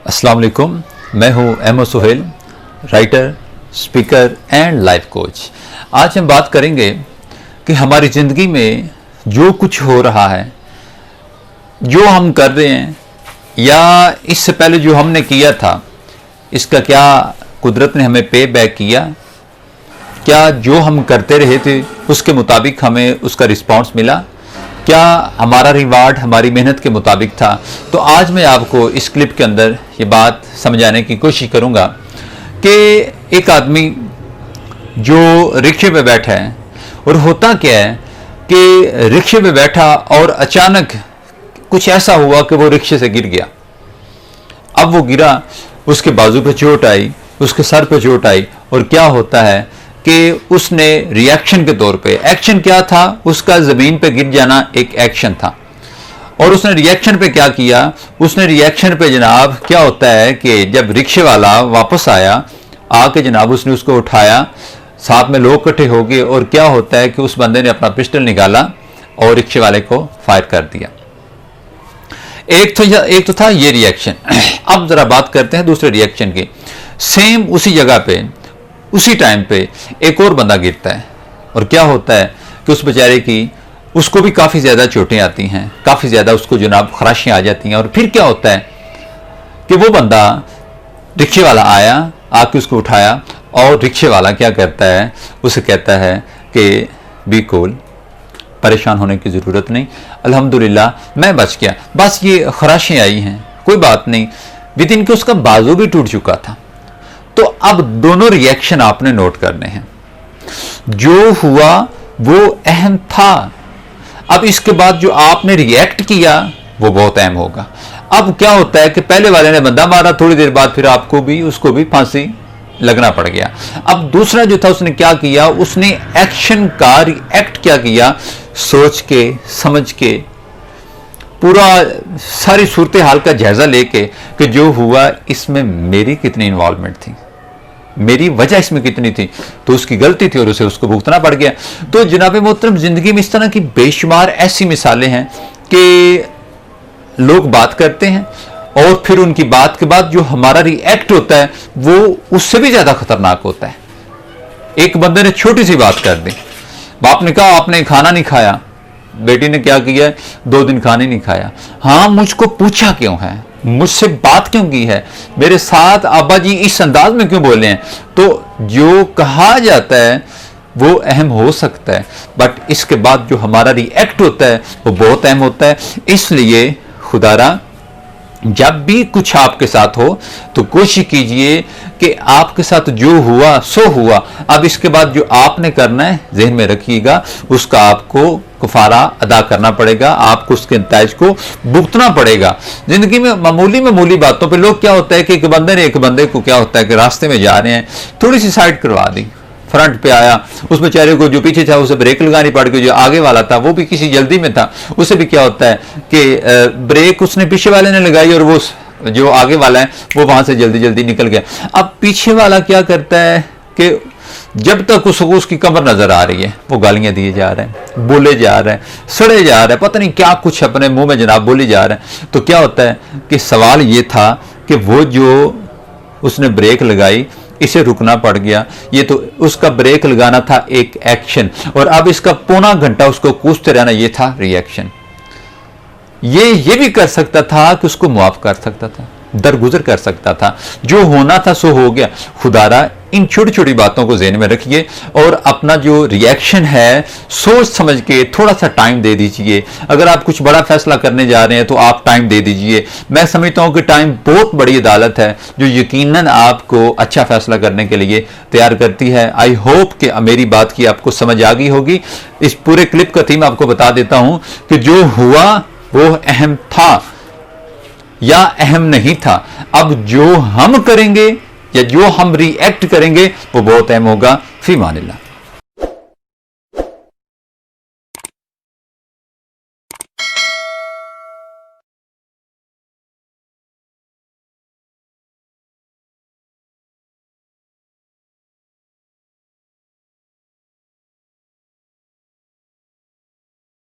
अस्सलाम वालेकुम, मैं हूं Ahmad Suhel, writer, speaker and life coach. आज हम बात करेंगे कि हमारी ज़िंदगी में जो कुछ हो रहा है, जो हम कर रहे हैं या इससे पहले जो हमने किया था, इसका क्या कुदरत ने हमें पे बैक किया? क्या जो हम करते रहे थे उसके मुताबिक हमें उसका रिस्पांस मिला? क्या हमारा रिवार्ड हमारी मेहनत के मुताबिक था? तो आज मैं आपको इस क्लिप के अंदर ये बात समझाने की कोशिश करूंगा कि एक आदमी जो रिक्शे पे बैठा है, और होता क्या है कि रिक्शे पे बैठा और अचानक कुछ ऐसा हुआ कि वो रिक्शे से गिर गया। अब वो गिरा, उसके बाजू पे चोट आई, उसके सर पे चोट आई, और क्या होता है कि उसने रिएक्शन के तौर पे, एक्शन क्या था उसका, ज़मीन पे गिर जाना एक एक्शन था, और उसने रिएक्शन पे क्या किया? उसने रिएक्शन पे जनाब क्या होता है कि जब रिक्शे वाला वापस आया, आके जनाब उसने उसको उठाया, साथ में लोग इकट्ठे हो गए, और क्या होता है कि उस बंदे ने अपना पिस्टल निकाला और रिक्शे वाले को फायर कर दिया। एक तो था ये रिएक्शन। अब जरा बात करते हैं दूसरे रिएक्शन की। सेम उसी जगह पे, उसी टाइम पे एक और बंदा गिरता है, और क्या होता है कि उस बेचारे की, उसको भी काफ़ी ज़्यादा चोटें आती हैं, काफ़ी ज़्यादा उसको जनाब खराशियाँ आ जाती हैं। और फिर क्या होता है कि वो बंदा, रिक्शे वाला आया, आके उसको उठाया, और रिक्शे वाला क्या करता है, उसे कहता है कि बी कूल, परेशान होने की ज़रूरत नहीं, अल्हम्दुलिल्लाह मैं बच गया, बस ये खराशियाँ आई हैं, कोई बात नहीं। विद इन के उसका बाजू भी टूट चुका था। तो अब दोनों रिएक्शन आपने नोट करने हैं। जो हुआ वो अहम था, अब इसके बाद जो आपने रिएक्ट किया वो बहुत अहम होगा। अब क्या होता है कि पहले वाले ने बंदा मारा, थोड़ी देर बाद फिर आपको भी, उसको भी फांसी लगना पड़ गया। अब दूसरा जो था उसने क्या किया, उसने एक्शन का रिएक्ट क्या किया, सोच के समझ के, पूरा सारी सूरत हाल का जायजा लेके कि जो हुआ इसमें मेरी कितनी इन्वॉल्वमेंट थी, मेरी वजह इसमें कितनी थी, तो उसकी गलती थी और उसे उसको भुगतना पड़ गया। तो जनाब मोहतरम, जिंदगी में इस तरह की बेशुमार ऐसी मिसालें हैं कि लोग बात करते हैं और फिर उनकी बात के बाद जो हमारा रिएक्ट होता है वो उससे भी ज्यादा खतरनाक होता है। एक बंदे ने छोटी सी बात कर दी, बाप ने कहा आपने खाना नहीं खाया, बेटी ने क्या किया, 2 दिन खाने नहीं खाया। हाँ, मुझको पूछा क्यों है, मुझसे बात क्यों की है, मेरे साथ अब्बा जी इस अंदाज में क्यों बोले हैं? तो जो कहा जाता है वो अहम हो सकता है, बट इसके बाद जो हमारा रिएक्ट होता है वो बहुत अहम होता है। इसलिए खुदारा, जब भी कुछ आपके साथ हो तो कोशिश कीजिए कि आपके साथ जो हुआ सो हुआ, अब इसके बाद जो आपने करना है ज़हन में रखिएगा, उसका आपको कुफारा अदा करना पड़ेगा, आपको उसके नताइज को भुगतना पड़ेगा। जिंदगी में मामूली बातों पे लोग, क्या होता है कि एक बंदे ने एक बंदे को, क्या होता है कि रास्ते में जा रहे हैं, थोड़ी सी साइड करवा दी, फ्रंट पे आया, उस बेचारे को जो पीछे था उसे ब्रेक लगानी पड़ गई, जो आगे वाला था वो भी किसी जल्दी में था, उसे भी क्या होता है कि ब्रेक उसने पीछे वाले ने लगाई और वो जो आगे वाला है वो वहां से जल्दी जल्दी निकल गया। अब पीछे वाला क्या करता है कि जब तक उसकी कमर नजर आ रही है वो गालियां दिए जा रहे हैं, बोले जा रहे हैं, सड़े जा रहे हैं, पता नहीं क्या कुछ अपने मुंह में जनाब बोले जा रहे हैं। तो क्या होता है कि सवाल ये था कि वो जो उसने ब्रेक लगाई, इसे रुकना पड़ गया। ये तो उसका ब्रेक लगाना था एक एक्शन, और अब इसका पौना घंटा उसको कूदते रहना, ये था रिएक्शन। ये भी कर सकता था कि उसको मुआफ कर सकता था, दरगुजर कर सकता था, जो होना था सो हो गया। खुदारा, इन छोटी छोटी बातों को ज़हन में रखिए और अपना जो रिएक्शन है सोच समझ के थोड़ा सा टाइम दे दीजिए। अगर आप कुछ बड़ा फैसला करने जा रहे हैं तो आप टाइम दे दीजिए। मैं समझता हूं कि टाइम बहुत बड़ी अदालत है जो यकीनन आपको अच्छा फैसला करने के लिए तैयार करती है। आई होप कि मेरी बात की आपको समझ आ गई होगी। इस पूरे क्लिप का थीम आपको बता देता हूं कि जो हुआ वो अहम था या अहम नहीं था। अब जो हम करेंगे या जो हम रिएक्ट करेंगे वो बहुत अहम होगा। फी मानिल्लाह।